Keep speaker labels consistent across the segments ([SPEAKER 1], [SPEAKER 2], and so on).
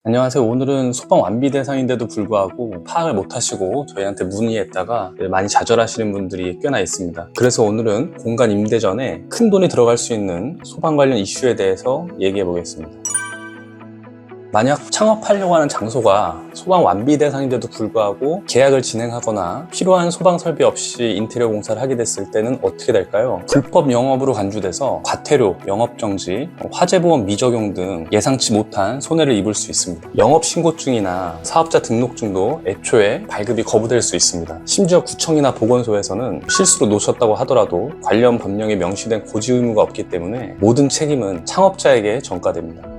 [SPEAKER 1] 안녕하세요. 오늘은 소방 완비 대상인데도 불구하고 파악을 못하시고 저희한테 문의했다가 많이 좌절하시는 분들이 꽤나 있습니다. 그래서 오늘은 공간 임대 전에 큰 돈이 들어갈 수 있는 소방 관련 이슈에 대해서 얘기해 보겠습니다. 만약 창업하려고 하는 장소가 소방 완비 대상인데도 불구하고 계약을 진행하거나 필요한 소방 설비 없이 인테리어 공사를 하게 됐을 때는 어떻게 될까요? 불법 영업으로 간주돼서 과태료, 영업정지, 화재보험 미적용 등 예상치 못한 손해를 입을 수 있습니다. 영업신고증이나 사업자 등록증도 애초에 발급이 거부될 수 있습니다. 심지어 구청이나 보건소에서는 실수로 놓쳤다고 하더라도 관련 법령에 명시된 고지 의무가 없기 때문에 모든 책임은 창업자에게 전가됩니다.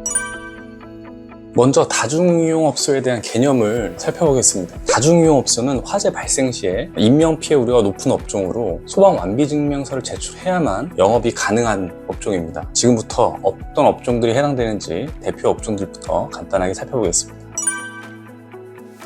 [SPEAKER 1] 먼저 다중이용업소에 대한 개념을 살펴보겠습니다. 다중이용업소는 화재 발생 시에 인명피해 우려가 높은 업종으로 소방 완비증명서를 제출해야만 영업이 가능한 업종입니다. 지금부터 어떤 업종들이 해당되는지 대표 업종들부터 간단하게 살펴보겠습니다.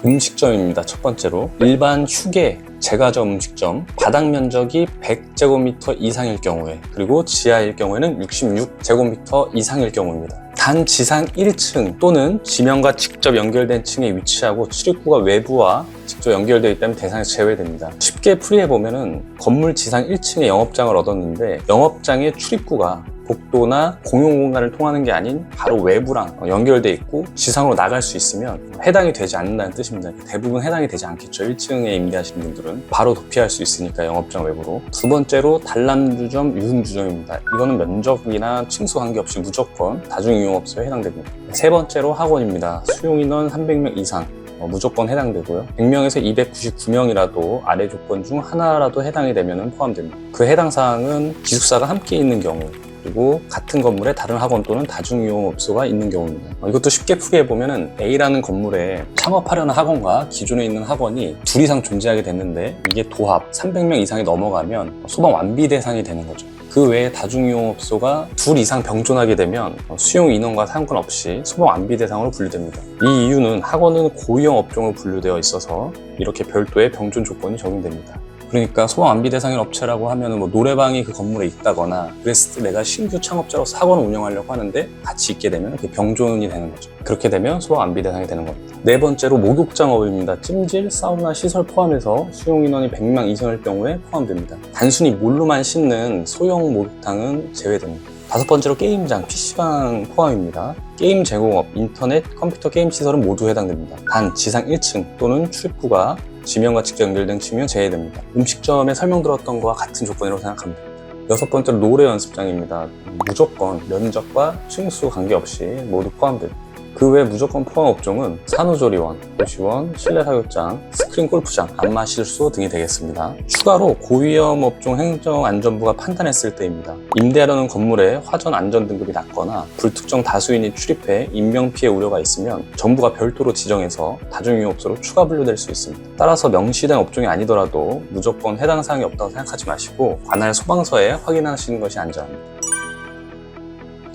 [SPEAKER 1] 음식점입니다. 첫 번째로 일반 휴게, 제과점 음식점, 바닥 면적이 100제곱미터 이상일 경우에, 그리고 지하일 경우에는 66제곱미터 이상일 경우입니다. 단 지상 1층 또는 지면과 직접 연결된 층에 위치하고 출입구가 외부와 직접 연결되어 있다면 대상에서 제외됩니다. 쉽게 풀이해보면은 건물 지상 1층에 영업장을 얻었는데 영업장의 출입구가 복도나 공용공간을 통하는 게 아닌 바로 외부랑 연결돼 있고 지상으로 나갈 수 있으면 해당이 되지 않는다는 뜻입니다. 대부분 해당이 되지 않겠죠. 1층에 임대하시는 분들은 바로 도피할 수 있으니까 영업장 외부로. 두 번째로 단람주점, 유흥주점입니다. 이거는 면적이나 층수 관계없이 무조건 다중이용업소에 해당됩니다. 세 번째로 학원입니다. 수용인원 300명 이상 무조건 해당되고요. 100명에서 299명이라도 아래 조건 중 하나라도 해당이 되면 포함됩니다. 그 해당 사항은 기숙사가 함께 있는 경우, 그리고 같은 건물에 다른 학원 또는 다중이용업소가 있는 경우입니다. 이것도 쉽게 풀이해보면 A라는 건물에 창업하려는 학원과 기존에 있는 학원이 둘 이상 존재하게 됐는데 이게 도합 300명 이상이 넘어가면 소방 완비 대상이 되는 거죠. 그 외에 다중이용업소가 둘 이상 병존하게 되면 수용 인원과 상관없이 소방 완비 대상으로 분류됩니다. 이 이유는 학원은 고위험 업종으로 분류되어 있어서 이렇게 별도의 병존 조건이 적용됩니다. 그러니까 소방 완비 대상인 업체라고 하면은 노래방이 그 건물에 있다거나 그랬을 때 내가 신규 창업자로서 학원을 운영하려고 하는데 같이 있게 되면 그게 병존이 되는 거죠. 그렇게 되면 소방 완비 대상이 되는 겁니다. 네 번째로 목욕장업입니다. 찜질, 사우나, 시설 포함해서 수용 인원이 100명 이상일 경우에 포함됩니다. 단순히 물로만 씻는 소형 목욕탕은 제외됩니다. 다섯 번째로 게임장, PC방 포함입니다. 게임 제공업, 인터넷, 컴퓨터 게임 시설은 모두 해당됩니다. 단 지상 1층 또는 출입구가 지면과 직접 연결된 층이면 제외됩니다. 음식점에 설명 들었던 거와 같은 조건이라고 생각합니다. 여섯 번째로 노래 연습장입니다. 무조건 면적과 층수 관계없이 모두 포함됩니다. 그 외 무조건 포함 업종은 산후조리원, 고시원, 실내사육장, 스크린 골프장, 안마실소 등이 되겠습니다. 추가로 고위험 업종 행정안전부가 판단했을 때입니다. 임대하려는 건물에 화전 안전 등급이 낮거나 불특정 다수인이 출입해 인명피해 우려가 있으면 정부가 별도로 지정해서 다중이용업소로 추가 분류될 수 있습니다. 따라서 명시된 업종이 아니더라도 무조건 해당 사항이 없다고 생각하지 마시고 관할 소방서에 확인하시는 것이 안전합니다.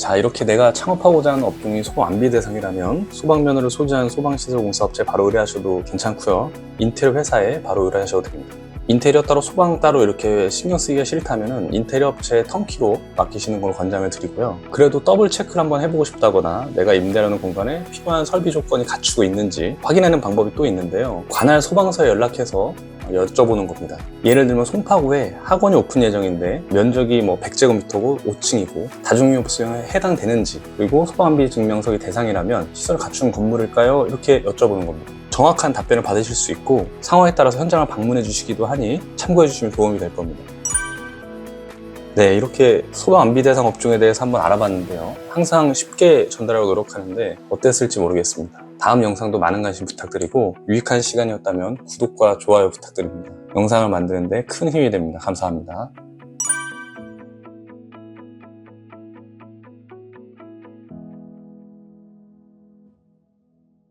[SPEAKER 1] 자, 이렇게 내가 창업하고자 하는 업종이 소방 완비 대상이라면 소방면허를 소지한 소방시설공사업체에 바로 의뢰하셔도 괜찮고요. 인테리어 회사에 바로 의뢰하셔도 됩니다. 인테리어 따로 소방 따로 이렇게 신경 쓰기가 싫다면 인테리어 업체에 턴키로 맡기시는 걸 권장을 드리고요. 그래도 더블 체크를 한번 해보고 싶다거나 내가 임대하는 공간에 필요한 설비 조건이 갖추고 있는지 확인하는 방법이 또 있는데요. 관할 소방서에 연락해서 여쭤보는 겁니다. 예를 들면 송파구에 학원이 오픈 예정인데 면적이 100제곱미터고 5층이고 다중이용업소에 해당되는지, 그리고 소방완비 증명서의 대상이라면 시설 갖춘 건물일까요? 이렇게 여쭤보는 겁니다. 정확한 답변을 받으실 수 있고 상황에 따라서 현장을 방문해 주시기도 하니 참고해 주시면 도움이 될 겁니다. 네, 이렇게 소방 완비 대상 업종에 대해서 한번 알아봤는데요. 항상 쉽게 전달하려고 노력하는데 어땠을지 모르겠습니다. 다음 영상도 많은 관심 부탁드리고 유익한 시간이었다면 구독과 좋아요 부탁드립니다. 영상을 만드는데 큰 힘이 됩니다. 감사합니다.